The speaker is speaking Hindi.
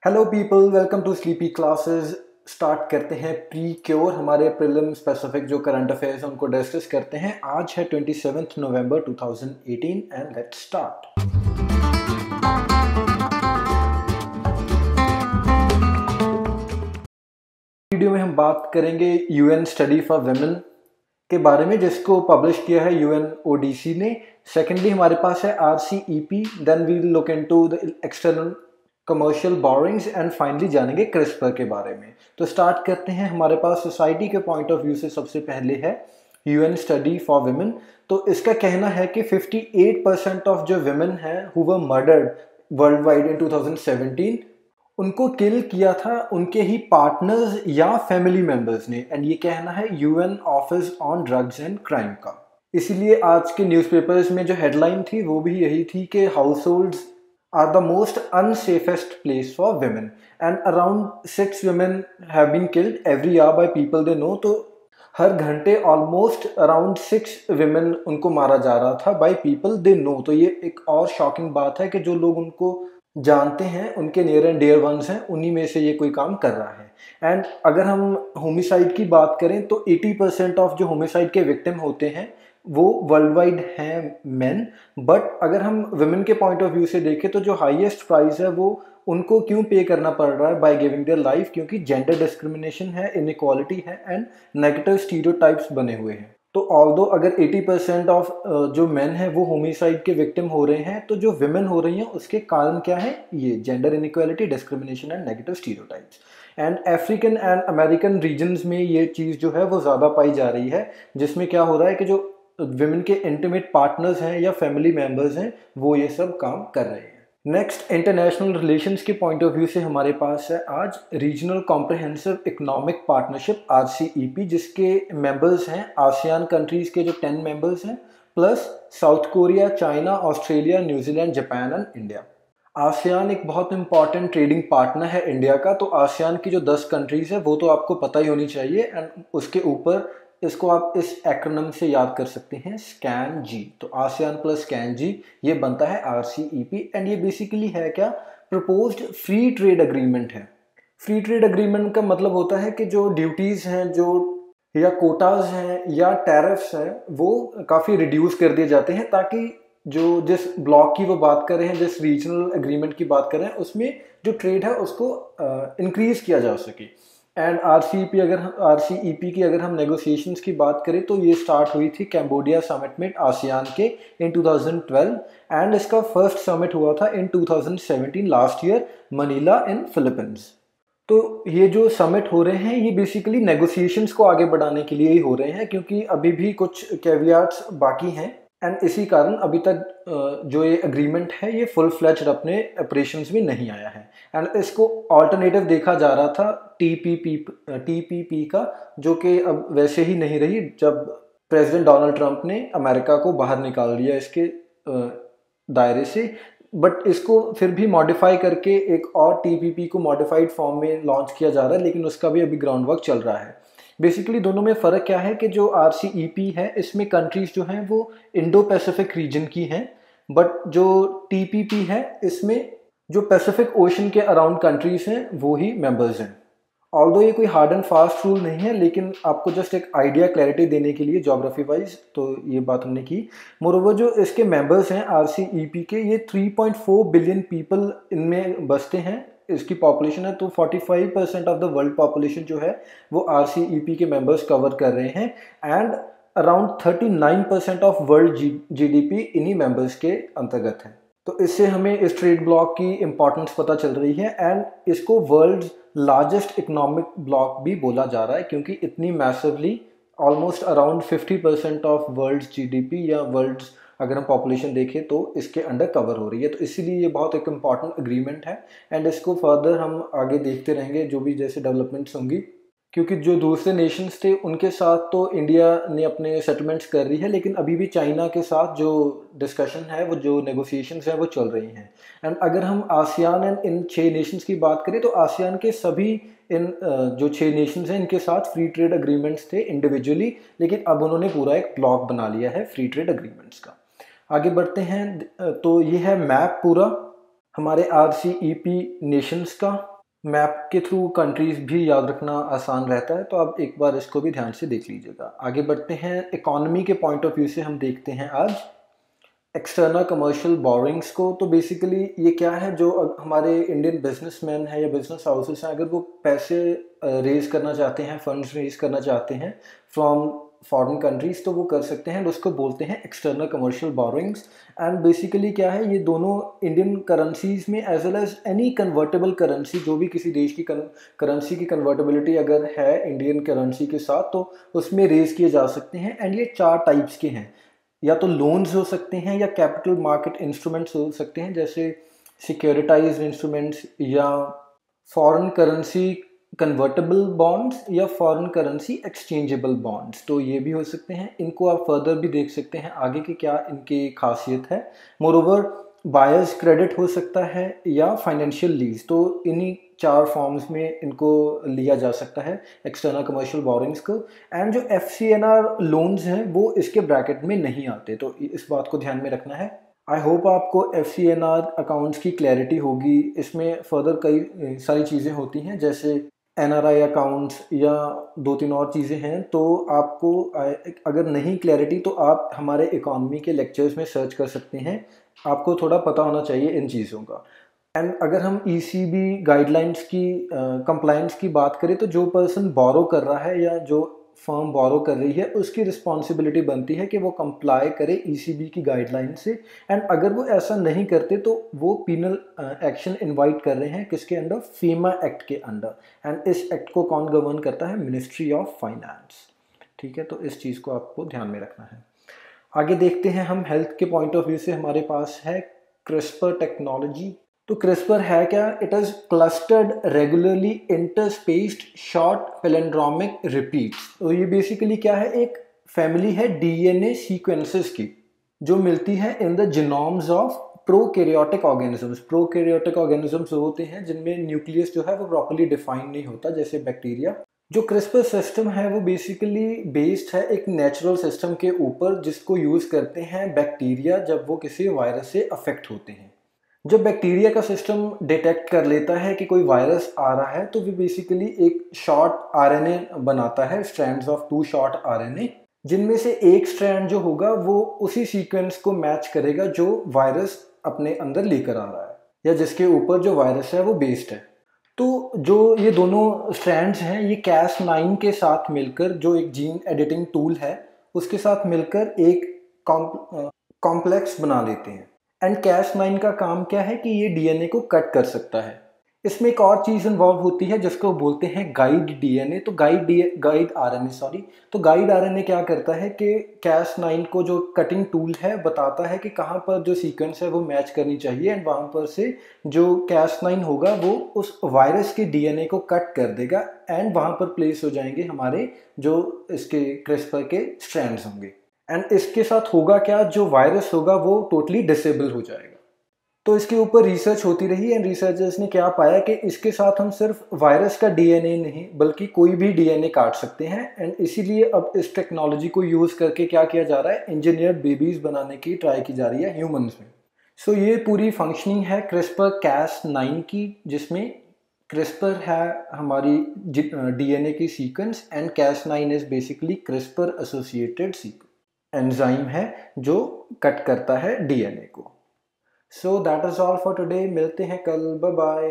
Hello people, welcome to sleepy classes. Start करते हैं प्री क्योर। हमारे प्रीलिम स्पेसिफिक जो करंट अफेयर्स हैं उनको डिस्कस करते हैं। आज है 27 November 2018 and let's start. Video में हम बात करेंगे यूएन स्टडी फॉर वुमेन के बारे में, जिसको पब्लिश किया है यूएनओडीसी ने। सेकेंडली हमारे पास है RCEP, then we will look into the external commercial borrowings and finally जानेंगे क्रिस्पर के बारे में। तो स्टार्ट करते हैं। हमारे पास सोसाइटी के पॉइंट ऑफ व्यू से सबसे पहले है यूएन स्टडी फॉर वुमेन। तो इसका कहना है कि 58% ऑफ जो वुमेन हैं who were murdered worldwide in 2017, उनको किल किया था उनके ही पार्टनर्स या फैमिली मेंबर्स ने। एंड ये कहना है UN office on drugs and crime का। इसीलिए आज के न्यूज़पेपर्स में जो हेडलाइन थी वो भी यही थी कि house holds are the most unsafest place for women and around 6 women have been killed every year by people they know। तो हर घंटे ऑलमोस्ट अराउंड 6 women उनको मारा जा रहा था बाय पीपल दे नो। तो ये एक और शॉकिंग बात है कि जो लोग उनको जानते हैं, उनके नियर एंड डियर वंस हैं, उन्हीं में से ये कोई काम कर रहा है। एंड अगर हम होमिसाइड की बात करें तो 80% ऑफ जो होमिसाइड के विक्टिम होते हैं वो वर्ल्ड वाइड हैं मेन। बट अगर हम वुमेन के पॉइंट ऑफ व्यू से देखें तो जो हाईएस्ट प्राइस है वो उनको क्यों पे करना पड़ रहा है बाय गिविंग देयर लाइफ, क्योंकि जेंडर डिस्क्रिमिनेशन है, इनइक्वालिटी है एंड नेगेटिव स्टीरियोटाइप्स बने हुए हैं। तो ऑल्दो अगर 80% ऑफ जो मेन है वो होमिसाइड के विक्टिम हो रहे हैं, तो जो विमेन हो रही हैं उसके कारण क्या है? ये gender inequality, discrimination and negative stereotypes. And African and American regions में ये चीज़ जो है वो ज़्यादा पाई जा रही है, जिसमें क्या हो रहा है कि जो विमेन के इंटीमेट पार्टनर्स हैं या फैमिली मेंबर्स हैं वो ये सब काम कर रहे हैं। नेक्स्ट, इंटरनेशनल रिलेशंस के पॉइंट ऑफ व्यू से हमारे पास है आज regional comprehensive economic partnership RCEP, जिसके मेंबर्स हैं आसियान कंट्रीज के जो 10 मेंबर्स हैं plus south Korea, China, Australia, New Zealand, Japan and India. ASEAN एक बहुत इंपॉर्टेंट ट्रेडिंग पार्टनर है इंडिया का। तो आसियान की जो 10 कंट्रीज है वो तो आपको पता ही होनी चाहिए। एंड उसके ऊपर इसको आप इस एक्रोनिम से याद कर सकते हैं, स्कैन जी। तो आसियान प्लस स्कैन जी ये बनता है आरसीईपी। एंड ये बेसिकली है क्या? प्रपोज्ड फ्री ट्रेड अग्रीमेंट है। फ्री ट्रेड अग्रीमेंट का मतलब होता है कि जो ड्यूटीज़ हैं, जो या कोटाज हैं या टैरिफ्स हैं, वो काफ़ी रिड्यूस कर दिए जाते हैं, ताकि जो जिस ब्लॉक की वो बात कर रहे हैं, जिस रीजनल एग्रीमेंट की बात कर रहे हैं, उसमें जो ट्रेड है उसको इंक्रीज किया जा सके। एंड आरसीईपी की अगर हम नेगोशिएशंस की बात करें तो ये स्टार्ट हुई थी कैम्बोडिया समिट में आसियान के इन 2012। एंड इसका फर्स्ट समिट हुआ था इन 2017 लास्ट ईयर, मनीला इन फिलीपींस। तो ये जो समिट हो रहे हैं ये बेसिकली नेगोशिएशंस को आगे बढ़ाने के लिए ही हो रहे हैं, क्योंकि अभी भी कुछ कैवियाट्स बाकी हैं। एंड इसी कारण अभी तक जो ये एग्रीमेंट है ये फुल फ्लेज्ड अपने ऑपरेशंस में नहीं आया है। एंड इसको ऑल्टरनेटिव देखा जा रहा था टीपीपी का, जो कि अब वैसे ही नहीं रही जब प्रेसिडेंट डोनाल्ड ट्रंप ने अमेरिका को बाहर निकाल दिया इसके दायरे से। बट इसको फिर भी मॉडिफाई करके एक और टीपीपी को मॉडिफाइड फॉर्म में लॉन्च किया जा रहा है, लेकिन उसका भी अभी ग्राउंड वर्क चल रहा है। बेसिकली दोनों में फ़र्क क्या है कि जो आरसीईपी है इसमें कंट्रीज़ जो हैं वो इंडो पैसिफिक रीजन की हैं, बट जो टीपीपी है इसमें जो पैसिफिक ओशन के अराउंड कंट्रीज़ हैं वो ही मेंबर्स हैं। ऑल्दो ये कोई हार्ड एंड फास्ट रूल नहीं है, लेकिन आपको जस्ट एक आइडिया क्लैरिटी देने के लिए जोग्राफी वाइज तो ये बात हमने की। मोरोवर जो इसके मेंबर्स हैं आरसीईपी के, ये 3.4 बिलियन पीपल इनमें बसते हैं, इसकी पॉपुलेशन है। तो 45% ऑफ द वर्ल्ड पॉपुलेशन जो है वो आरसीईपी के मेंबर्स कवर कर रहे हैं। And around 39% of world GDP इन्हीं मेंबर्स के अंतर्गत है। तो इससे हमें इस ट्रेड ब्लॉक की इंपॉर्टेंस पता चल रही है। एंड इसको वर्ल्ड लार्जेस्ट इकोनॉमिक ब्लॉक भी बोला जा रहा है, क्योंकि इतनी massively almost around 50% of world GDP या वर्ल्ड अगर हम पॉपुलेशन देखें तो इसके अंडर कवर हो रही है। तो इसीलिए ये बहुत एक इम्पॉर्टेंट एग्रीमेंट है। एंड इसको फर्दर हम आगे देखते रहेंगे जो भी जैसे डेवलपमेंट्स होंगी, क्योंकि जो दूसरे नेशंस थे उनके साथ तो इंडिया ने अपने सेटलमेंट्स कर रही है, लेकिन अभी भी चाइना के साथ जो डिस्कशन है, वो जो नेगोशिएशंस है वो चल रही हैं। एंड अगर हम आसियान एंड इन 6 नेशंस की बात करें तो आसियान के सभी इन जो 6 नेशंस हैं इनके साथ फ्री ट्रेड अग्रीमेंट्स थे इंडिविजुअली, लेकिन अब उन्होंने पूरा एक ब्लॉक बना लिया है फ्री ट्रेड अग्रीमेंट्स का। आगे बढ़ते हैं। तो ये है मैप पूरा। हमारे RCEP नेशंस का मैप के थ्रू कंट्रीज भी याद रखना आसान रहता है, तो आप एक बार इसको भी ध्यान से देख लीजिएगा। आगे बढ़ते हैं, इकोनॉमी के पॉइंट ऑफ व्यू से हम देखते हैं आज एक्सटर्नल कमर्शियल बोरिंग्स को। तो बेसिकली ये क्या है, जो हमारे इंडियन बिजनेसमैन है या बिजनेस हाउसेस हैं, अगर वो पैसे रेज करना चाहते हैं, फंड्स रेज करना चाहते हैं फ्रॉम फॉरेन कंट्रीज, तो वो कर सकते हैं, उसको बोलते हैं external commercial borrowings. And basically क्या है, ये दोनों इंडियन करेंसीज में as well as any convertible currency, जो भी किसी देश की करेंसी की कन्वर्टेबिलिटी अगर है इंडियन करेंसी के साथ, तो उसमें रेज किए जा सकते हैं। एंड ये 4 टाइप्स के हैं, या तो लोन्स हो सकते हैं या कैपिटल मार्केट इंस्ट्रूमेंट्स हो सकते हैं, जैसे सिक्योरिटाइज्ड इंस्ट्रूमेंट्स या फॉरेन करेंसी कन्वर्टेबल बॉन्ड्स या फॉरेन करेंसी एक्सचेंजेबल बॉन्ड्स, तो ये भी हो सकते हैं। इनको आप फर्दर भी देख सकते हैं आगे की क्या इनकी खासियत है। मोरओवर बायर्स क्रेडिट हो सकता है या फाइनेंशियल लीज, तो इन्हीं 4 फॉर्म्स में इनको लिया जा सकता है एक्सटर्नल कमर्शियल बोरिंग्स को। एंड जो FCNR लोन्स हैं वो इसके ब्रैकेट में नहीं आते, तो इस बात को ध्यान में रखना है। आई होप आपको FCNR अकाउंट्स की क्लैरिटी होगी। इसमें फर्दर कई सारी चीज़ें होती हैं, जैसे NRI अकाउंट्स या 2-3 और चीज़ें हैं। तो आपको अगर नहीं क्लैरिटी, तो आप हमारे इकोनॉमी के लेक्चर्स में सर्च कर सकते हैं, आपको थोड़ा पता होना चाहिए इन चीज़ों का। एंड अगर हम ECB गाइडलाइंस की कंप्लायंस की बात करें, तो जो पर्सन बोरो कर रहा है या जो फर्म बोरो कर रही है, उसकी रिस्पॉन्सिबिलिटी बनती है कि वो कंप्लाई करे ECB की गाइडलाइन से। एंड अगर वो ऐसा नहीं करते तो वो पीनल एक्शन इनवाइट कर रहे हैं, किसके अंडर, फीमा एक्ट के अंडर। एंड इस एक्ट को कौन गवर्न करता है, मिनिस्ट्री ऑफ फाइनेंस। ठीक है, तो इस चीज़ को आपको ध्यान में रखना है। आगे देखते हैं हम हेल्थ के पॉइंट ऑफ व्यू से, हमारे पास है क्रिस्पर टेक्नोलॉजी। तो क्रिस्पर है क्या, it is clustered regularly interspaced short palindromic repeats. तो ये बेसिकली क्या है, एक फैमिली है DNA सीक्वेंसेस की, जो मिलती है in the genomes of prokaryotic organisms. Prokaryotic organisms होते हैं जिनमें न्यूक्लियस जो है वो प्रॉपर्ली डिफाइन नहीं होता, जैसे बैक्टीरिया। जो क्रिस्पर सिस्टम है वो बेसिकली बेस्ड है एक नेचुरल सिस्टम के ऊपर, जिसको यूज़ करते हैं बैक्टीरिया जब वो किसी वायरस से अफेक्ट होते हैं। जब बैक्टीरिया का सिस्टम डिटेक्ट कर लेता है कि कोई वायरस आ रहा है, तो वो बेसिकली एक शॉर्ट RNA बनाता है, स्ट्रैंड्स ऑफ 2 शॉर्ट RNA, जिनमें से एक स्ट्रैंड जो होगा वो उसी सीक्वेंस को मैच करेगा जो वायरस अपने अंदर लेकर आ रहा है, या जिसके ऊपर जो वायरस है वो बेस्ड है। तो जो ये दोनों स्ट्रैंड्स हैं, ये Cas9 के साथ मिलकर, जो एक जीन एडिटिंग टूल है, उसके साथ मिलकर एक कॉम्प्लेक्स बना लेते हैं। एंड Cas9 का काम क्या है कि ये DNA को कट कर सकता है। इसमें एक और चीज़ इन्वॉल्व होती है जिसको बोलते हैं गाइड DNA, तो गाइड RNA सॉरी। तो गाइड RNA क्या करता है कि Cas9 को जो कटिंग टूल है बताता है कि कहाँ पर जो सीक्वेंस है वो मैच करनी चाहिए, एंड वहाँ पर से जो Cas9 होगा वो उस वायरस के DNA को कट कर देगा, एंड वहाँ पर प्लेस हो जाएंगे हमारे जो इसके क्रिस्पर के स्ट्रैंड्स होंगे। एंड इसके साथ होगा क्या, जो वायरस होगा वो टोटली डिसेबल हो जाएगा। तो इसके ऊपर रिसर्च होती रही, एंड रिसर्चर्स ने क्या पाया कि इसके साथ हम सिर्फ वायरस का DNA नहीं बल्कि कोई भी DNA काट सकते हैं। एंड इसीलिए अब इस टेक्नोलॉजी को यूज़ करके क्या किया जा रहा है, इंजीनियर्ड बेबीज़ बनाने की ट्राई की जा रही है ह्यूमंस में। सो ये पूरी फंक्शनिंग है क्रिस्पर Cas9 की, जिसमें क्रिस्पर है हमारी DNA की sequence, and Cas9 is basically CRISPR associated enzyme है जो कट करता है DNA को। So that is all for today, मिलते हैं कल, बाय बाय।